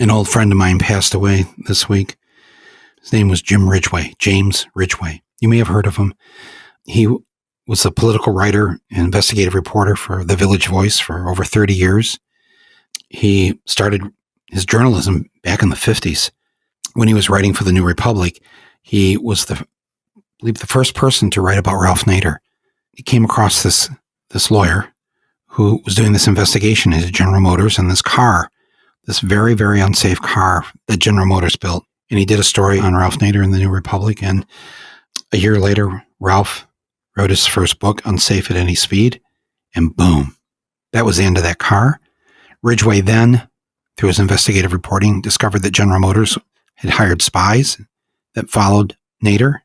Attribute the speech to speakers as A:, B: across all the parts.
A: An old friend of mine passed away this week. His name was Jim Ridgeway, James Ridgeway. You may have heard of him. He was a political writer and investigative reporter for The Village Voice for over 30 years. He started his journalism back in the 50s. When he was writing for the New Republic, he was I believe the first person to write about Ralph Nader. He came across this lawyer who was doing this investigation into General Motors and this car, this very, very unsafe car that General Motors built. And he did a story on Ralph Nader in the New Republic. And a year later, Ralph wrote his first book, Unsafe at Any Speed. And boom, that was the end of that car. Ridgeway then, through his investigative reporting, discovered that General Motors had hired spies that followed Nader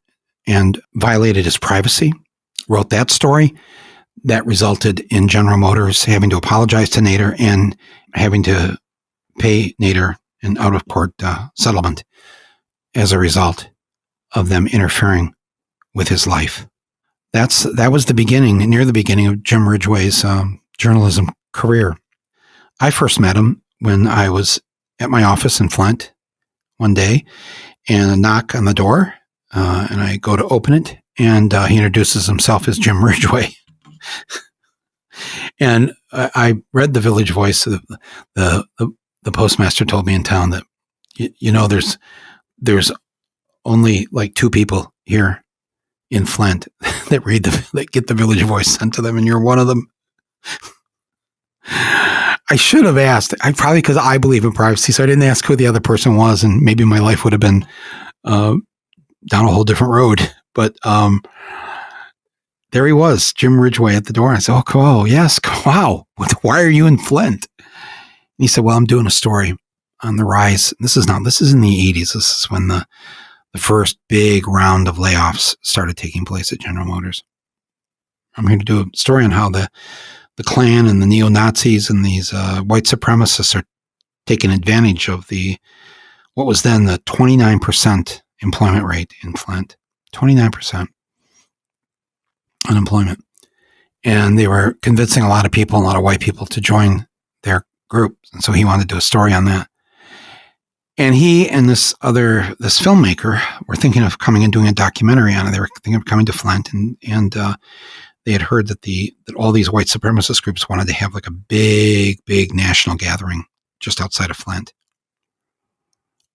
A: and violated his privacy, wrote that story. That resulted in General Motors having to apologize to Nader and having to pay Nader an out-of-court settlement as a result of them interfering with his life. That was the beginning, near the beginning of Jim Ridgeway's journalism career. I first met him when I was at my office in Flint one day, and a knock on the door, and I go to open it, and he introduces himself as Jim Ridgeway. And I read the Village Voice. The postmaster told me in town that, there's only like 2 people here in Flint that get the Village Voice sent to them, and you're one of them. I should have asked. Because I believe in privacy, so I didn't ask who the other person was, and maybe my life would have been down a whole different road. But there he was, Jim Ridgeway at the door. I said, "Oh, yes, wow. Why are you in Flint?" And he said, "Well, I'm doing a story on the rise. This is in the 80s. This is when the first big round of layoffs started taking place at General Motors. I'm here to do a story on how the Klan and the neo-Nazis and these white supremacists are taking advantage of what was then the 29% employment rate in Flint. 29% unemployment. And they were convincing a lot of people, a lot of white people, to join their group. And so he wanted to do a story on that. And he and this filmmaker were thinking of coming and doing a documentary on it. They were thinking of coming to Flint, and they had heard that all these white supremacist groups wanted to have like a big, big national gathering just outside of Flint.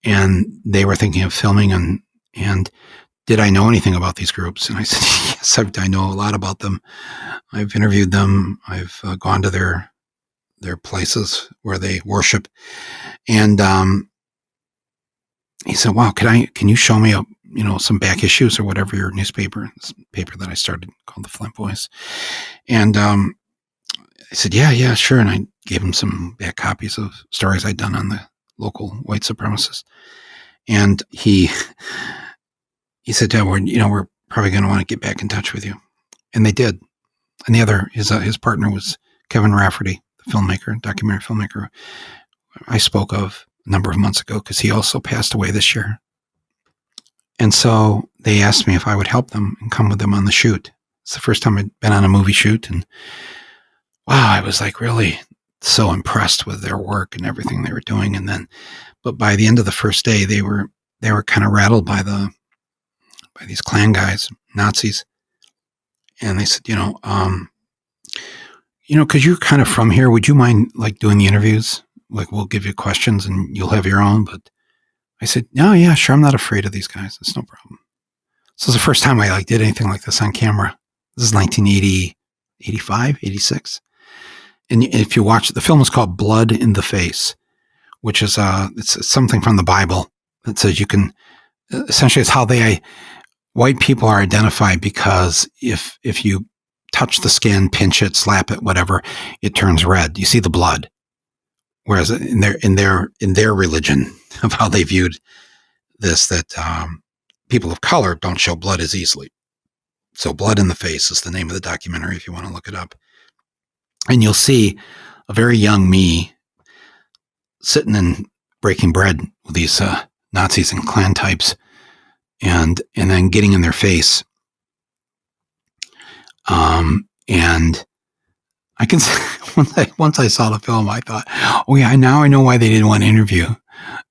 A: And they were thinking of filming, and did I know anything about these groups? And I said, yes, I know a lot about them. I've interviewed them. I've gone to their places where they worship. And he said, "Wow, can you show me some back issues or whatever, your newspaper, this paper that I started called the Flint Voice?" And I said, yeah, sure. And I gave him some back copies of stories I'd done on the local white supremacists. And he said, "Yeah, we're probably going to want to get back in touch with you." And they did. And his partner was Kevin Rafferty, the filmmaker, documentary filmmaker I spoke of a number of months ago, because he also passed away this year. And so they asked me if I would help them and come with them on the shoot. It's the first time I'd been on a movie shoot. And wow, I was like really so impressed with their work and everything they were doing. But by the end of the first day, they were kind of rattled by these Klan guys, Nazis. And they said, because you're kind of from here, would you mind like doing the interviews? Like, we'll give you questions and you'll have your own. But I said, "No, yeah, sure. I'm not afraid of these guys. It's no problem." So it's the first time I did anything like this on camera. This is 1980, 85, 86. And if you watch it, the film is called Blood in the Face, which is it's something from the Bible that says you can, essentially it's how white people are identified, because if you touch the skin, pinch it, slap it, whatever, it turns red. You see the blood. Whereas in their religion of how they viewed this, that people of color don't show blood as easily. So Blood in the Face is the name of the documentary if you want to look it up. And you'll see a very young me sitting and breaking bread with these Nazis and Klan types, and then getting in their face. And I can say, once I saw the film, I thought, oh yeah, now I know why they didn't want to interview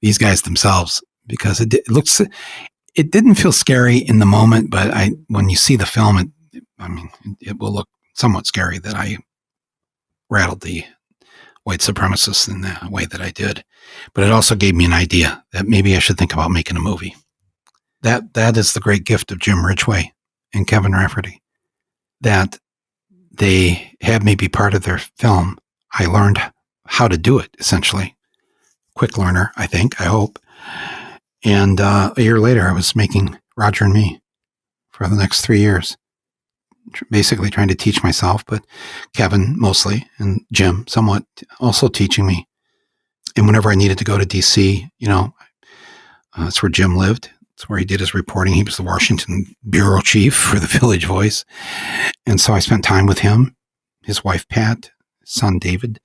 A: these guys themselves, because it didn't feel scary in the moment, but when you see the film, it will look somewhat scary that I rattled the white supremacists in the way that I did. But it also gave me an idea that maybe I should think about making a movie. That is the great gift of Jim Ridgeway and Kevin Rafferty, that they had me be part of their film. I learned how to do it, essentially. Quick learner, I hope. And a year later, I was making Roger and Me for the next 3 years, basically trying to teach myself, but Kevin mostly, and Jim somewhat also teaching me. And whenever I needed to go to DC, that's where Jim lived. That's where he did his reporting. He was the Washington bureau chief for the Village Voice. And so I spent time with him, his wife, Pat, his son, David,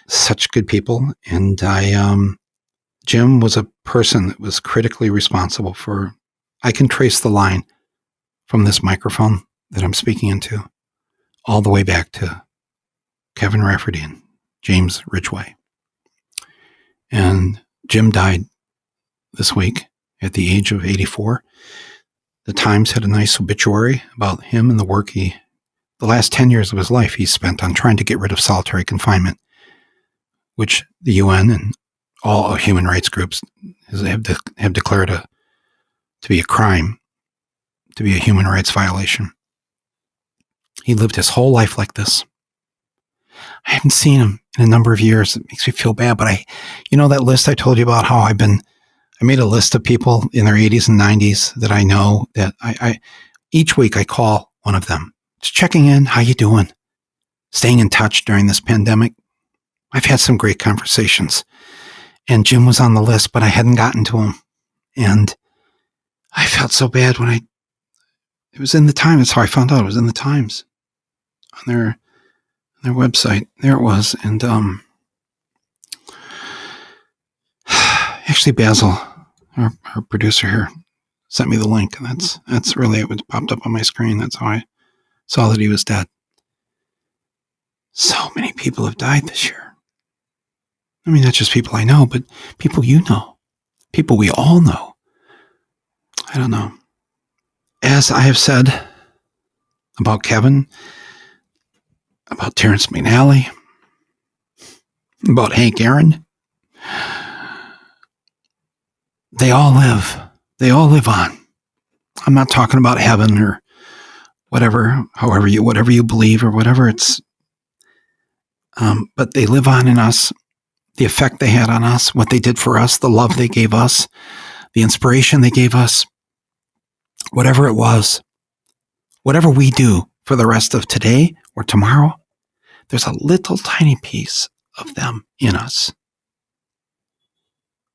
A: such good people. And Jim was a person that was critically responsible for, I can trace the line from this microphone that I'm speaking into all the way back to Kevin Rafferty and James Ridgeway. And Jim died this week at the age of 84. The Times had a nice obituary about him and the work the last 10 years of his life he spent on trying to get rid of solitary confinement, which the UN and all human rights groups have declared to be a crime, to be a human rights violation. He lived his whole life like this. I haven't seen him in a number of years. It makes me feel bad, but that list I told you about, how I made a list of people in their 80s and 90s that I know, that I each week I call one of them, just checking in, how you doing, staying in touch during this pandemic. I've had some great conversations, and Jim was on the list, but I hadn't gotten to him, and I felt so bad when it was in the Times. That's how I found out it was in the Times on their website. There it was. And actually Basil, our producer here, sent me the link. That's really it. It popped up on my screen. That's how I saw that he was dead. So many people have died this year. I mean, not just people I know, but people you know, people we all know. I don't know. As I have said about Kevin, about Terrence McNally, about Hank Aaron, they all live. They all live on. I'm not talking about heaven or whatever, whatever you believe or whatever it's, but they live on in us. The effect they had on us, what they did for us, the love they gave us, the inspiration they gave us, whatever it was, whatever we do for the rest of today or tomorrow, there's a little tiny piece of them in us.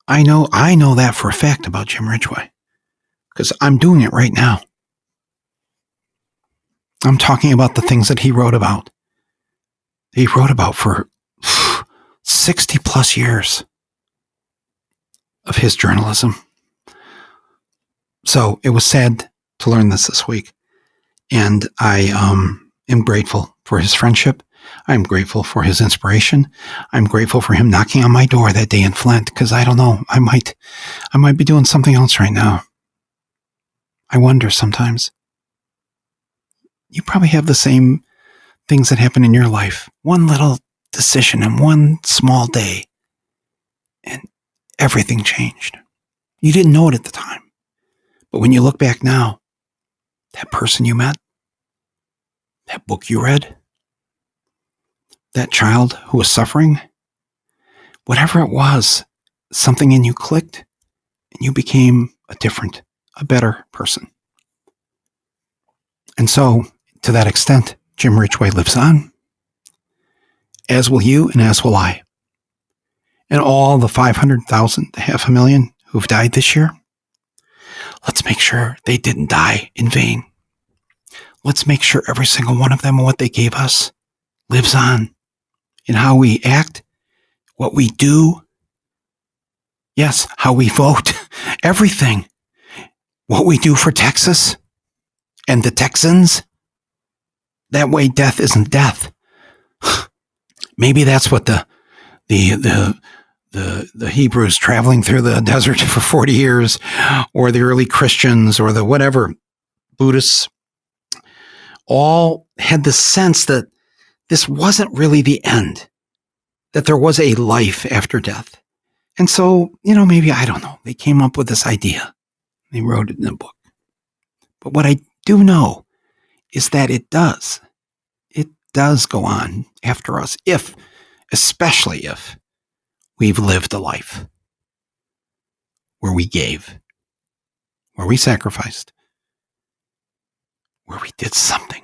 A: I know that for a fact about Jim Ridgeway, because I'm doing it right now. I'm talking about the things that he wrote about. He wrote about for 60 plus years of his journalism. So it was sad to learn this week. And I am grateful for his friendship. I'm grateful for his inspiration. I'm grateful for him knocking on my door that day in Flint, because I don't know, I might be doing something else right now. I wonder sometimes. You probably have the same things that happen in your life. One little decision in one small day, and everything changed. You didn't know it at the time. But when you look back now, that person you met, that book you read, that child who was suffering, whatever it was, something in you clicked and you became a better person. And so, to that extent, Jim Ridgeway lives on, as will you and as will I. And all the 500,000, 500,000 who've died this year, let's make sure they didn't die in vain. Let's make sure every single one of them and what they gave us lives on in how we act, what we do, yes, how we vote, everything. What we do for Texas and the Texans. That way death isn't death. Maybe that's what the the Hebrews traveling through the desert for 40 years, or the early Christians, or the whatever, Buddhists, all had the sense that this wasn't really the end, that there was a life after death. And so, maybe, I don't know, they came up with this idea. They wrote it in a book. But what I do know is that it does go on after us, especially if we've lived a life where we gave, where we sacrificed, where we did something.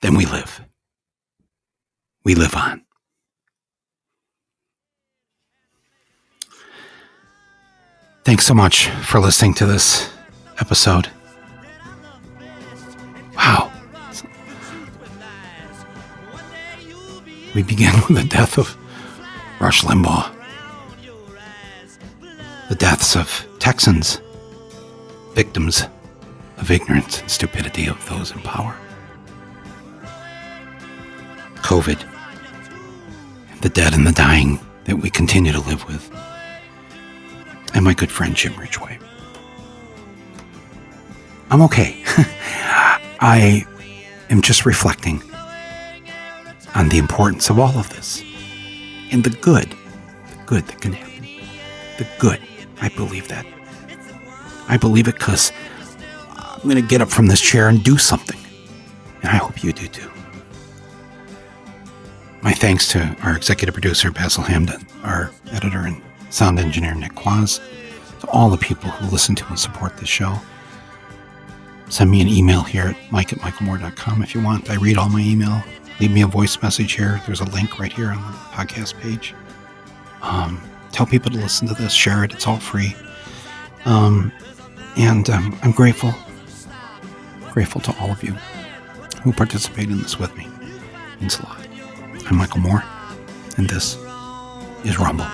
A: Then we live. We live on. Thanks so much for listening to this episode. Wow. We begin with the death of Rush Limbaugh. The deaths of Texans, victims of ignorance and stupidity of those in power. COVID, the dead and the dying that we continue to live with. And my good friend Jim Ridgeway. I'm okay. I am just reflecting on the importance of all of this and the good that can happen. The good. I believe that. I believe it because I'm going to get up from this chair and do something. And I hope you do too. My thanks to our executive producer, Basil Hamden, our editor and sound engineer, Nick Quaz, to all the people who listen to and support this show. Send me an email here at mike@michaelmoore.com if you want. I read all my email. Leave me a voice message here. There's a link right here on the podcast page. Tell people to listen to this. Share it. It's all free. And I'm grateful to all of you who participate in this with me. It means a lot. I'm Michael Moore, and this is Rumble.